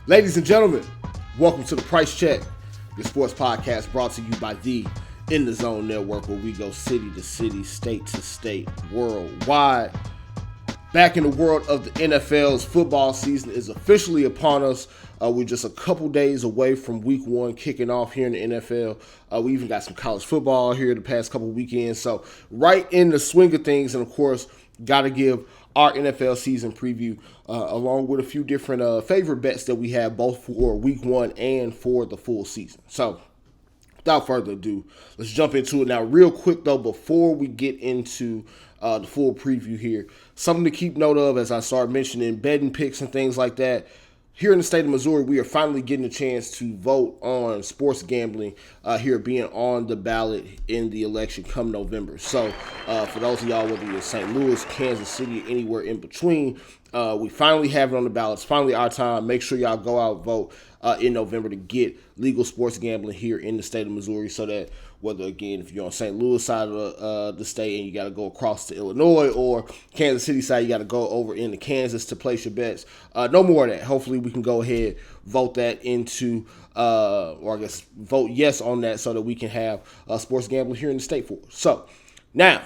Ladies and gentlemen, welcome to the Price Check, the sports podcast brought to you by the In the Zone Network, where we go city to city, state to state, worldwide. Back in the world of the NFL's football season is officially upon us. We're just a couple days away from week one kicking off here in the NFL. We even got some college football here the past couple weekends. So right in the swing of things, and of course, got to give our NFL season preview along with a few different favorite bets that we have both for week one and for the full season. So without further ado, let's jump into it now. Real quick though, before we get into the full preview here, something to keep note of as I start mentioning betting picks and things like that. Here in the state of Missouri, we are finally getting a chance to vote on sports gambling here being on the ballot in the election come November. So for those of y'all, whether you're in St. Louis, Kansas City, anywhere in between, we finally have it on the ballot. It's finally our time. Make sure y'all go out and vote in November to get legal sports gambling here in the state of Missouri, so that whether, again, if you're on St. Louis side of the state and you got to go across to Illinois, or Kansas City side, you got to go over into Kansas to place your bets. No more of that. Hopefully we can go ahead, vote that into, or I guess vote yes on that, so that we can have sports gambling here in the state for us. So now,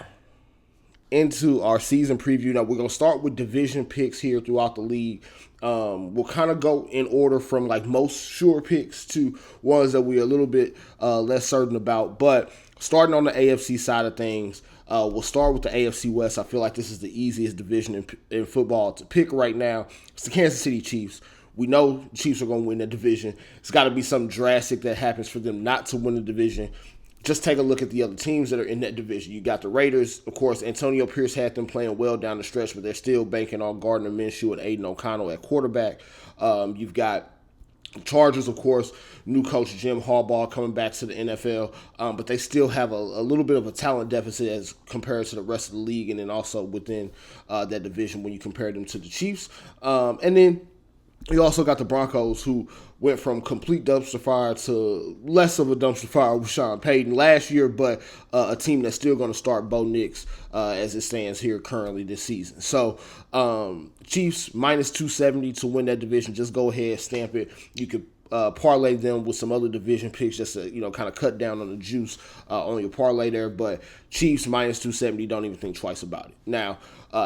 into our season preview. Now, we're going to start with division picks here throughout the league. We'll kind of go in order from like most sure picks to ones that we're a little bit less certain about. But starting on the AFC side of things, we'll start with the AFC West. I feel like this is the easiest division in football to pick right now. It's the Kansas City Chiefs. We know the Chiefs are going to win the division. It's got to be something drastic that happens for them not to win the division. Just take a look at the other teams that are in that division. You got the Raiders. Of course, Antonio Pierce had them playing well down the stretch, but they're still banking on Gardner Minshew and Aiden O'Connell at quarterback. You've got Chargers, of course, new coach Jim Harbaugh coming back to the NFL, but they still have a little bit of a talent deficit as compared to the rest of the league, and then also within that division when you compare them to the Chiefs. And then you also got the Broncos, who went from complete dumpster fire to less of a dumpster fire with Sean Payton last year, but a team that's still going to start Bo Nix as it stands here currently this season. So Chiefs minus 270 to win that division. Just go ahead, stamp it. You could parlay them with some other division picks just to, kind of cut down on the juice on your parlay there. But Chiefs minus 270, don't even think twice about it. Now,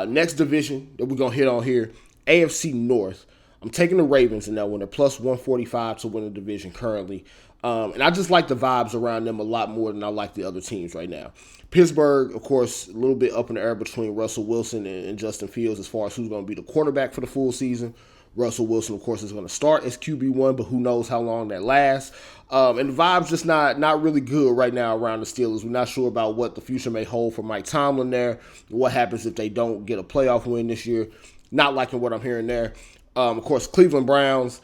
next division that we're going to hit on here, AFC North. I'm taking the Ravens in that one. They're plus 145 to win the division currently. And I just like the vibes around them a lot more than I like the other teams right now. Pittsburgh, of course, a little bit up in the air between Russell Wilson and Justin Fields as far as who's going to be the quarterback for the full season. Russell Wilson, of course, is going to start as QB1, but who knows how long that lasts. And the vibe's just not really good right now around the Steelers. We're not sure about what the future may hold for Mike Tomlin there. What happens if they don't get a playoff win this year? Not liking what I'm hearing there. Of course, Cleveland Browns,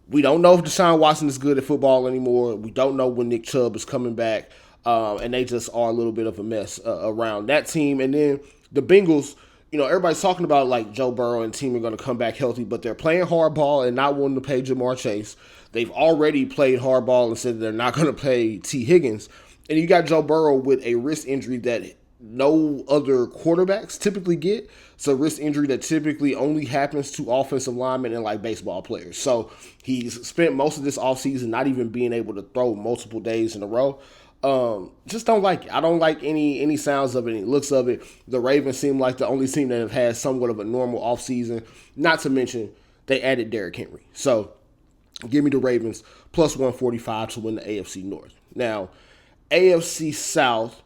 we don't know if Deshaun Watson is good at football anymore. We don't know when Nick Chubb is coming back. And they just are a little bit of a mess around that team. And then the Bengals, everybody's talking about like Joe Burrow and team are going to come back healthy, but they're playing hardball and not wanting to pay Jamar Chase. They've already played hardball and said they're not going to play T. Higgins. And you got Joe Burrow with a wrist injury that no other quarterbacks typically get. It's a wrist injury that typically only happens to offensive linemen and like baseball players. So he's spent most of this offseason not even being able to throw multiple days in a row. Just don't like it. I don't like any sounds of it, any looks of it. The Ravens seem like the only team that have had somewhat of a normal offseason. Not to mention they added Derrick Henry. So give me the Ravens plus 145 to win the AFC North. Now, AFC South,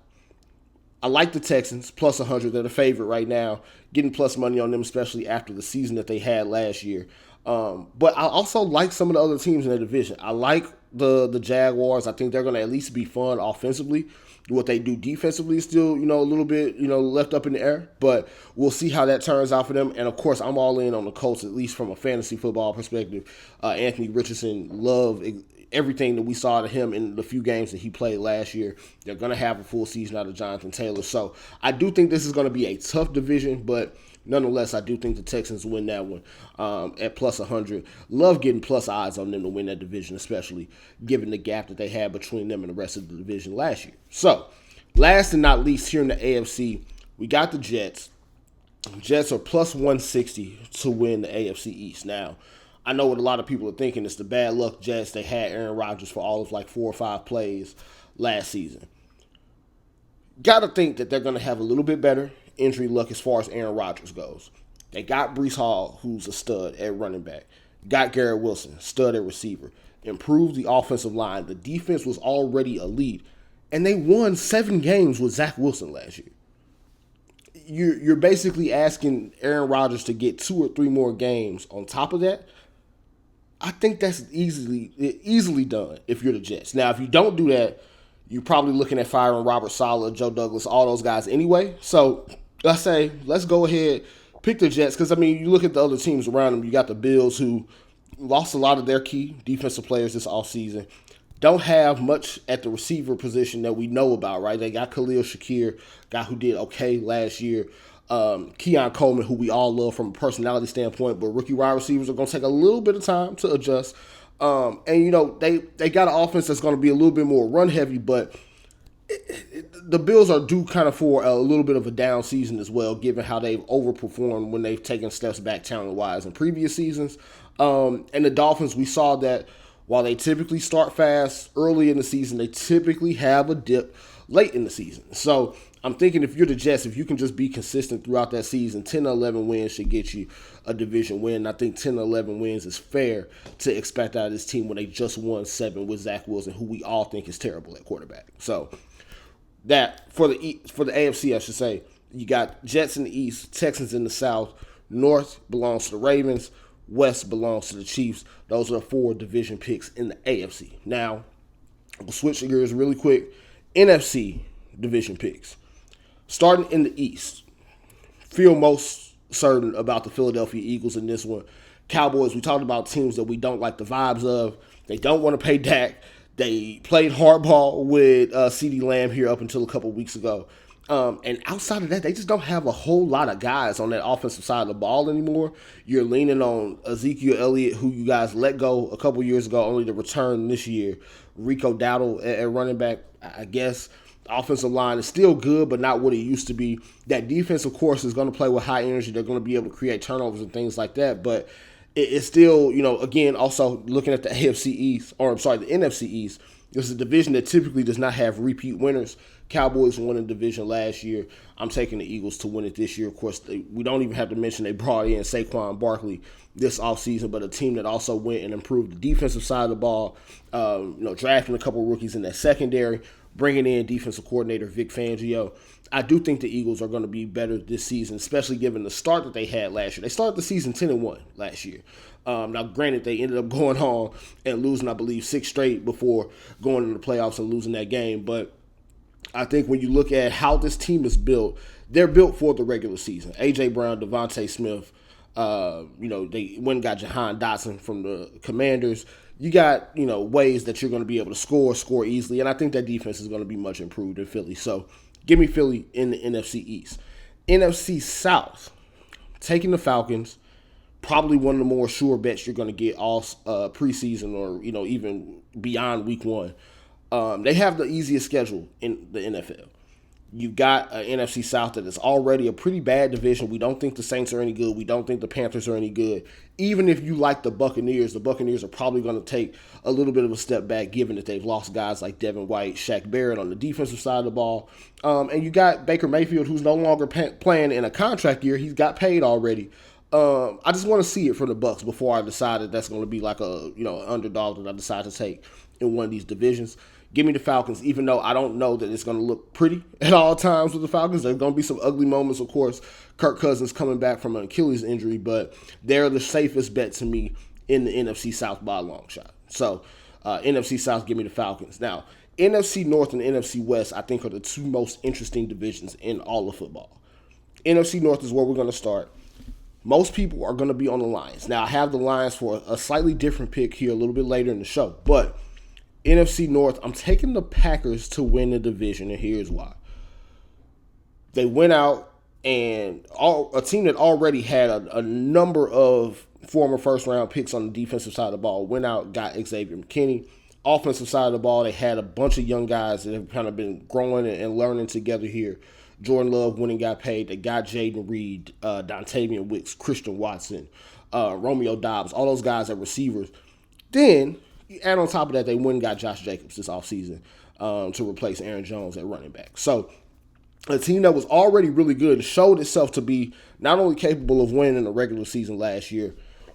I like the Texans, plus 100. They're the favorite right now. Getting plus money on them, especially after the season that they had last year. But I also like some of the other teams in the division. I like the Jaguars. I think they're going to at least be fun offensively. What they do defensively is still, a little bit, left up in the air. But we'll see how that turns out for them. And, of course, I'm all in on the Colts, at least from a fantasy football perspective. Anthony Richardson, love everything that we saw out of him in the few games that he played last year. They're going to have a full season out of Jonathan Taylor. So I do think this is going to be a tough division, but nonetheless, I do think the Texans win that one at plus 100. Love getting plus odds on them to win that division, especially given the gap that they had between them and the rest of the division last year. So last and not least, here in the AFC, we got the Jets. Jets are plus 160 to win the AFC East. Now, I know what a lot of people are thinking. It's the bad luck Jets. They had Aaron Rodgers for all of like 4 or 5 plays last season. Got to think that they're going to have a little bit better injury luck as far as Aaron Rodgers goes. They got Breece Hall, who's a stud at running back. Got Garrett Wilson, stud at receiver. Improved the offensive line. The defense was already elite. And they won 7 games with Zach Wilson last year. You're basically asking Aaron Rodgers to get 2 or 3 more games on top of that. I think that's easily done if you're the Jets. Now, if you don't do that, you're probably looking at firing Robert Saleh, Joe Douglas, all those guys anyway. So I say, let's go ahead, pick the Jets. Because, I mean, you look at the other teams around them. You got the Bills, who lost a lot of their key defensive players this offseason. Don't have much at the receiver position that we know about, right? They got Khalil Shakir, guy who did okay last year. Keon Coleman, who we all love from a personality standpoint, but rookie wide receivers are going to take a little bit of time to adjust. And, you know, they got an offense that's going to be a little bit more run heavy, but the Bills are due kind of for a little bit of a down season as well, given how they've overperformed when they've taken steps back talent-wise in previous seasons. And the Dolphins, we saw that while they typically start fast early in the season, they typically have a dip late in the season. So I'm thinking if you're the Jets, if you can just be consistent throughout that season, 10 to 11 wins should get you a division win. I think 10 to 11 wins is fair to expect out of this team when they just won 7 with Zach Wilson, who we all think is terrible at quarterback. So that for the AFC, I should say, you got Jets in the East, Texans in the South, North belongs to the Ravens, West belongs to the Chiefs. Those are the 4 division picks in the AFC. Now, we'll switch gears really quick. NFC division picks. Starting in the East, feel most certain about the Philadelphia Eagles in this one. Cowboys, we talked about teams that we don't like the vibes of. They don't want to pay Dak. They played hardball with CeeDee Lamb here up until a couple weeks ago. And outside of that, they just don't have a whole lot of guys on that offensive side of the ball anymore. You're leaning on Ezekiel Elliott, who you guys let go a couple years ago, only to return this year. Rico Dowdle at running back, I guess. The offensive line is still good, but not what it used to be. That defense, of course, is going to play with high energy. They're going to be able to create turnovers and things like that. But it's still, you know, again, also looking at the AFC East, or I'm sorry, the NFC East, this is a division that typically does not have repeat winners. Cowboys won the division last year. I'm taking the Eagles to win it this year. Of course, we don't even have to mention they brought in Saquon Barkley this offseason, but a team that also went and improved the defensive side of the ball, drafting a couple rookies in that secondary, bringing in defensive coordinator Vic Fangio. I do think the Eagles are going to be better this season, especially given the start that they had last year. They started the season 10-1 last year. Now, granted, they ended up going on and losing, I believe, 6 straight before going into the playoffs and losing that game. But I think when you look at how this team is built, they're built for the regular season. A.J. Brown, Devontae Smith, they went and got Jahan Dotson from the Commanders. You got, ways that you're going to be able to score easily. And I think that defense is going to be much improved in Philly. So give me Philly in the NFC East. NFC South, taking the Falcons, probably one of the more sure bets you're going to get all preseason or, even beyond week 1. They have the easiest schedule in the NFL. You've got an NFC South that is already a pretty bad division. We don't think the Saints are any good. We don't think the Panthers are any good. Even if you like the Buccaneers are probably going to take a little bit of a step back given that they've lost guys like Devin White, Shaq Barrett on the defensive side of the ball. And you got Baker Mayfield, who's no longer playing in a contract year. He's got paid already. I just want to see it from the Bucs before I decide that that's going to be like an underdog that I decide to take in one of these divisions. Give me the Falcons, even though I don't know that it's going to look pretty at all times with the Falcons. There's going to be some ugly moments, of course. Kirk Cousins coming back from an Achilles injury, but they're the safest bet to me in the NFC South by a long shot. So, NFC South, give me the Falcons. Now, NFC North and NFC West, I think, are the 2 most interesting divisions in all of football. NFC North is where we're going to start. Most people are going to be on the Lions. Now, I have the Lions for a slightly different pick here a little bit later in the show, but NFC North, I'm taking the Packers to win the division, and here's why. They went out, and a team that already had a number of former first-round picks on the defensive side of the ball went out, got Xavier McKinney. Offensive side of the ball, they had a bunch of young guys that have kind of been growing and learning together here. Jordan Love went and got paid. They got Jaden Reed, Dontavian Wicks, Christian Watson. Romeo Dobbs, all those guys are receivers. Then, you add on top of that, they went and got Josh Jacobs this offseason to replace Aaron Jones at running back. So, a team that was already really good and showed itself to be not only capable of winning in the regular season last year,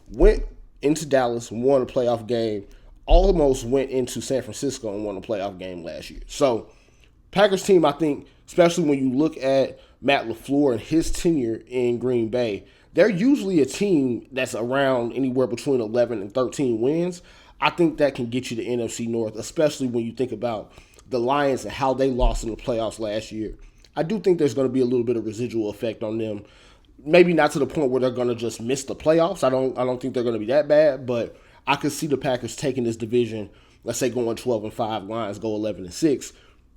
went into Dallas, won a playoff game, almost went into San Francisco and won a playoff game last year. So, Packers team, I think, especially when you look at Matt LaFleur and his tenure in Green Bay, they're usually a team that's around anywhere between 11 and 13 wins. I think that can get you the NFC North, especially when you think about the Lions and how they lost in the playoffs last year. I do think there's going to be a little bit of residual effect on them. Maybe not to the point where they're going to just miss the playoffs. I don't think they're going to be that bad, but I could see the Packers taking this division, let's say going 12-5, Lions go 11-6.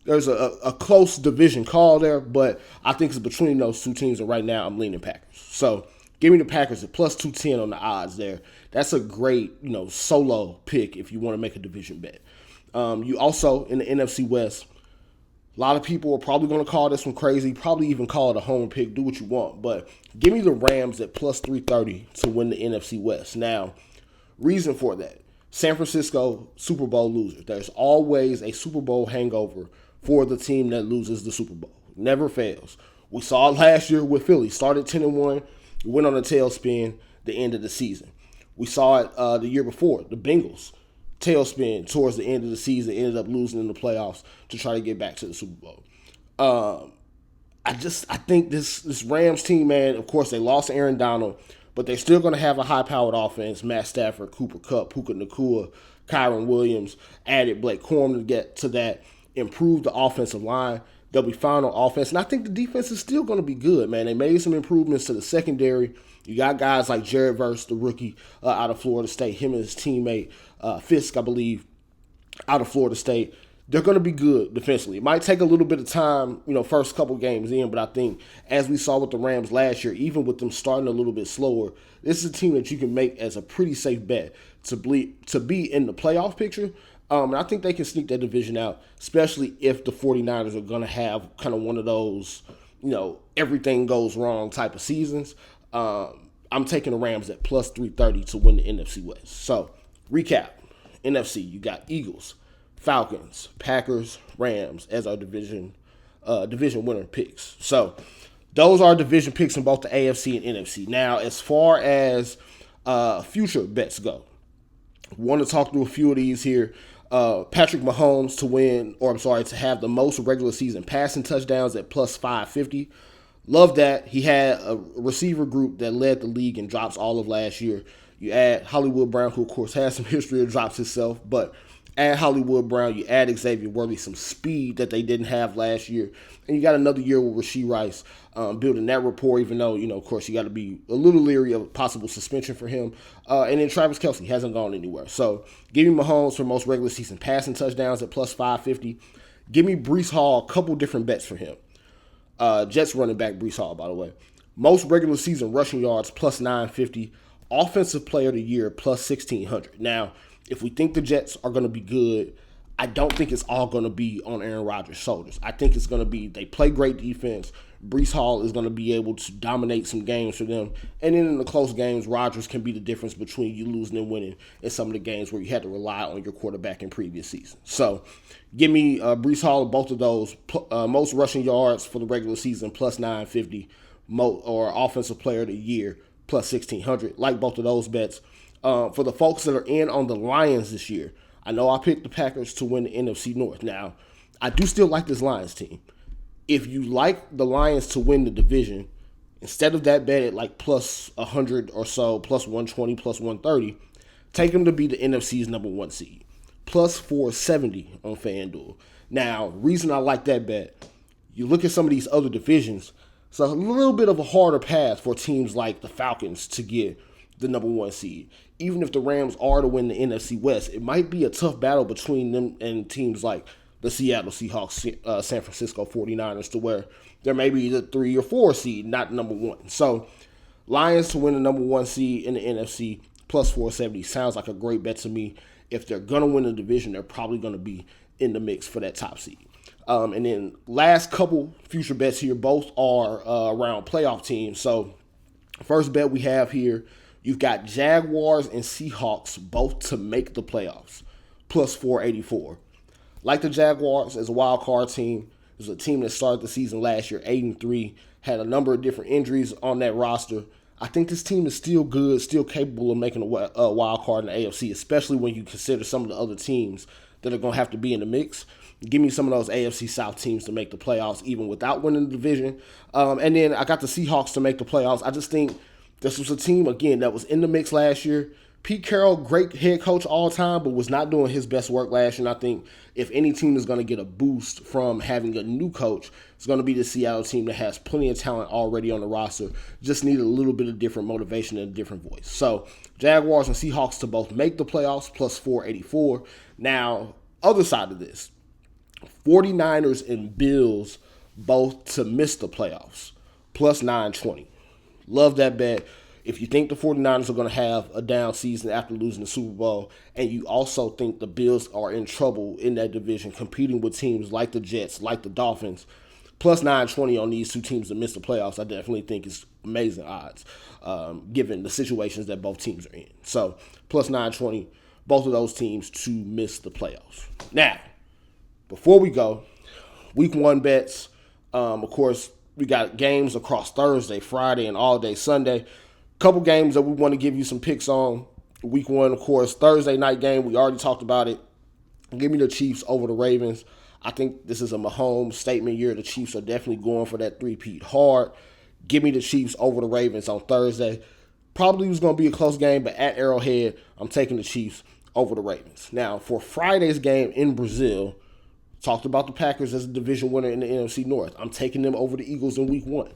There's a close division call there, but I think it's between those two teams, and right now I'm leaning Packers. So give me the Packers at plus 210 on the odds there. That's a great, solo pick if you want to make a division bet. You also, in the NFC West, a lot of people are probably going to call this one crazy, probably even call it a home pick, do what you want, but give me the Rams at plus 330 to win the NFC West. Now, reason for that, San Francisco Super Bowl loser. There's always a Super Bowl hangover for the team that loses the Super Bowl. Never fails. We saw it last year with Philly. Started 10-1, went on a tailspin the end of the season. We saw it the year before, the Bengals. Tailspin towards the end of the season, ended up losing in the playoffs to try to get back to the Super Bowl. I think this Rams team, man, of course, they lost Aaron Donald, but they're still going to have a high-powered offense. Matt Stafford, Cooper Kupp, Puka Nacua, Kyron Williams, added Blake Corum to get to that, improve the offensive line. They'll be fine on offense, and I think the defense is still going to be good, man. They made some improvements to the secondary. You got guys like Jared Verse, the rookie out of Florida State, him and his teammate Fisk, I believe, out of Florida State. They're going to be good defensively. It might take a little bit of time, first couple games in, but I think as we saw with the Rams last year, even with them starting a little bit slower, this is a team that you can make as a pretty safe bet to be in the playoff picture. And I think they can sneak that division out, especially if the 49ers are going to have kind of one of those, everything goes wrong type of seasons. I'm taking the Rams at plus 330 to win the NFC West. So, recap. NFC, you got Eagles, Falcons, Packers, Rams as our division winner picks. So, those are division picks in both the AFC and NFC. Now, as far as future bets go, I want to talk through a few of these here. Patrick Mahomes to have the most regular season passing touchdowns at plus 550. Love that. He had a receiver group that led the league in drops all of last year. You add Hollywood Brown, who of course has some history of drops himself, but add Hollywood Brown, you add Xavier Worthy, some speed that they didn't have last year, and you got another year with Rashee Rice building that rapport, even though, of course, you got to be a little leery of possible suspension for him. And then Travis Kelce hasn't gone anywhere. So give me Mahomes for most regular season passing touchdowns at plus 550. Give me Breece Hall, a couple different bets for him. Jets running back Breece Hall, by the way. Most regular season rushing yards plus 950. Offensive player of the year plus 1,600. Now, if we think the Jets are going to be good, I don't think it's all going to be on Aaron Rodgers' shoulders. I think it's going to be they play great defense. Breece Hall is going to be able to dominate some games for them. And then in the close games, Rodgers can be the difference between you losing and winning in some of the games where you had to rely on your quarterback in previous seasons. So give me Breece Hall in both of those. Most rushing yards for the regular season plus 950, or offensive player of the year plus 1,600. Like both of those bets. For the folks that are in on the Lions this year, I know I picked the Packers to win the NFC North. Now, I do still like this Lions team. If you like the Lions to win the division, instead of that bet at like plus 100 or so, plus 120, plus 130, take them to be the NFC's number one seed. Plus 470 on FanDuel. Now, reason I like that bet, you look at some of these other divisions, it's a little bit of a harder path for teams like the Falcons to get the number one seed. Even if the Rams are to win the NFC West, it might be a tough battle between them and teams like the Seattle Seahawks, San Francisco 49ers, to where there may be the 3 or 4 seed, not number one. So Lions to win the number one seed in the NFC plus 470 sounds like a great bet to me. If they're going to win the division, they're probably going to be in the mix for that top seed. And then last couple future bets here, both are around playoff teams. So first bet we have here, You've got Jaguars and Seahawks both to make the playoffs, plus 484. Like the Jaguars as a wild card team, it was a team that started the season last year 8-3, had a number of different injuries on that roster. I think this team is still good, still capable of making a wild card in the AFC, especially when you consider some of the other teams that are going to have to be in the mix. Give me some of those AFC South teams to make the playoffs, even without winning the division. And then I got the Seahawks to make the playoffs. I just think this was a team, again, that was in the mix last year. Pete Carroll, great head coach all time, but was not doing his best work last year. And I think if any team is going to get a boost from having a new coach, it's going to be the Seattle team that has plenty of talent already on the roster. Just need a little bit of different motivation and a different voice. So Jaguars and Seahawks to both make the playoffs, plus 484. Now, other side of this, 49ers and Bills both to miss the playoffs, plus 920. Love that bet. If you think the 49ers are going to have a down season after losing the Super Bowl, and you also think the Bills are in trouble in that division, competing with teams like the Jets, like the Dolphins, plus 920 on these two teams to miss the playoffs, I definitely think is amazing odds, given the situations that both teams are in. So, plus 920, both of those teams to miss the playoffs. Now, before we go, week one bets, of course, we got games across Thursday, Friday, and all day Sunday. Couple games that we want to give you some picks on. Week one, of course, Thursday night game. We already talked about it. Give me the Chiefs over the Ravens. I think this is a Mahomes statement year. The Chiefs are definitely going for that three-peat hard. Give me the Chiefs over the Ravens on Thursday. Probably was going to be a close game, but at Arrowhead, I'm taking the Chiefs over the Ravens. Now, for Friday's game in Brazil, talked about the Packers as a division winner in the NFC North. I'm taking them over the Eagles in week one.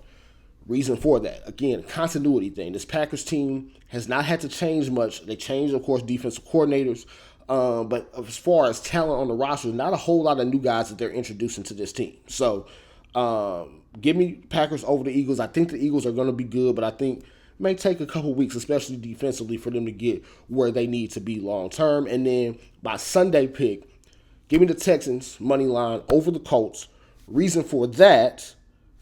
Reason for that, again, continuity thing. This Packers team has not had to change much. They changed, of course, defensive coordinators. But as far as talent on the roster, not a whole lot of new guys that they're introducing to this team. So give me Packers over the Eagles. I think the Eagles are going to be good, but I think it may take a couple weeks, especially defensively, for them to get where they need to be long term. And then by Sunday pick, give me the Texans money line over the Colts. Reason for that,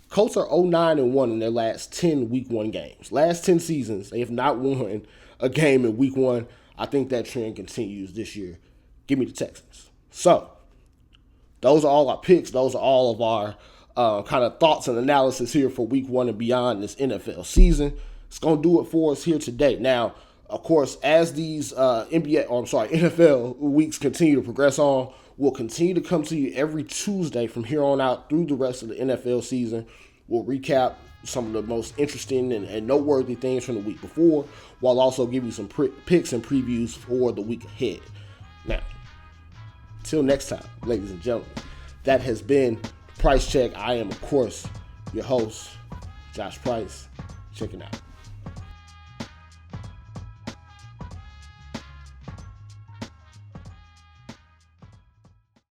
Colts are 0-9-1 in their last 10 week one games. Last 10 seasons, they have not won a game in week one. I think that trend continues this year. Give me the Texans. So, those are all our picks. Those are all of our kind of thoughts and analysis here for week one and beyond this NFL season. It's going to do it for us here today. Now, of course, as these NFL weeks continue to progress on, we'll continue to come to you every Tuesday from here on out through the rest of the NFL season. We'll recap some of the most interesting and noteworthy things from the week before, while also giving you some picks and previews for the week ahead. Now, till next time, ladies and gentlemen, that has been Price Check. I am, of course, your host, Josh Price. Check it out.